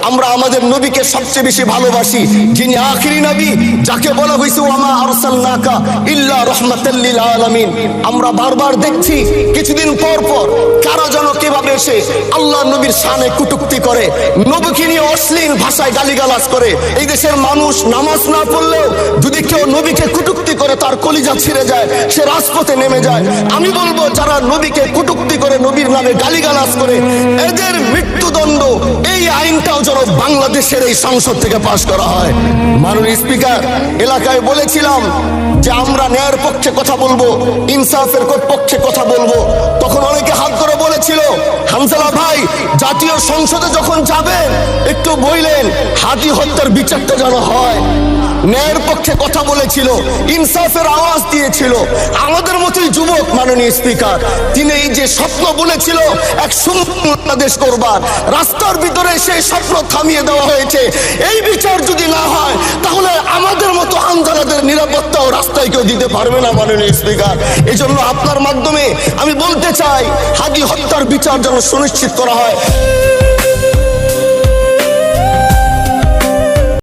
আমরা আমাদের নবীকে সবচেয়ে বেশি ভালোবাসি, যিনি আখিরি নবী, যাকে বলা হয়েছে ওয়ামা আরসালনাকা ইল্লা রাহমাতাল লিল আলামিন। আমরা বারবার দেখছি কিছুদিন পর পর কারা যেন কিভাবে এসে আল্লাহ নবীর শানে কটূক্তি করে, নবীকে নিয়ে অশ্লীল ভাষায় গালিগালাজ করে। এই দেশের মানুষ নামাজ না পড়লেও যদি কেউ নবীকে কটূক্তি করে তার কলিজা ছিঁড়ে যায়, সে রাজপথে নেমে যায়। আমি বলবো যারা নবীকে কটূক্তি করে, নবীর নামে গালিগালাজ করে, এদের মৃত্যুদণ্ড এই আইনটাও যেন বাংলাদেশের এই সংসদ থেকে পাশ করা হয়। মাননীয় স্পিকার, এলাকায় বলেছিলাম যে আমরা ন্যায়ের পক্ষে কথা বলবো, ইনসাফের পক্ষে কথা বলবো। তখন অনেকে হাত করে বলেছিল, হামজালা ভাই জাতীয় সংসদে যখন যাবেন একটু বললেন হাদি হত্যার বিচারটা যেন হয়। ন্যায়ের পক্ষে কথা বলেছিল, ইনসাফের আওয়াজ দিয়েছিল। আমাদের মতোই যুবক মাননীয় স্পিকার, তিনি এই যে স্বপ্ন বলেছিল এক সুন্দর বাংলাদেশ করবার, রাস্তার ভিতরে সেই স্বপ্ন থামিয়ে দেওয়া হয়েছে। এই বিচার যদি না হয় তাহলে আমাদের মতো হামজালাদের নিরাপত্তাও রাস্তায় কেউ দিতে পারবে না মাননীয় স্পিকার। এই জন্য আপনার মাধ্যমে আমি বলতে চাই, হাদি হত্যার বিচার যেন সুনিশ্চিত করা হয়।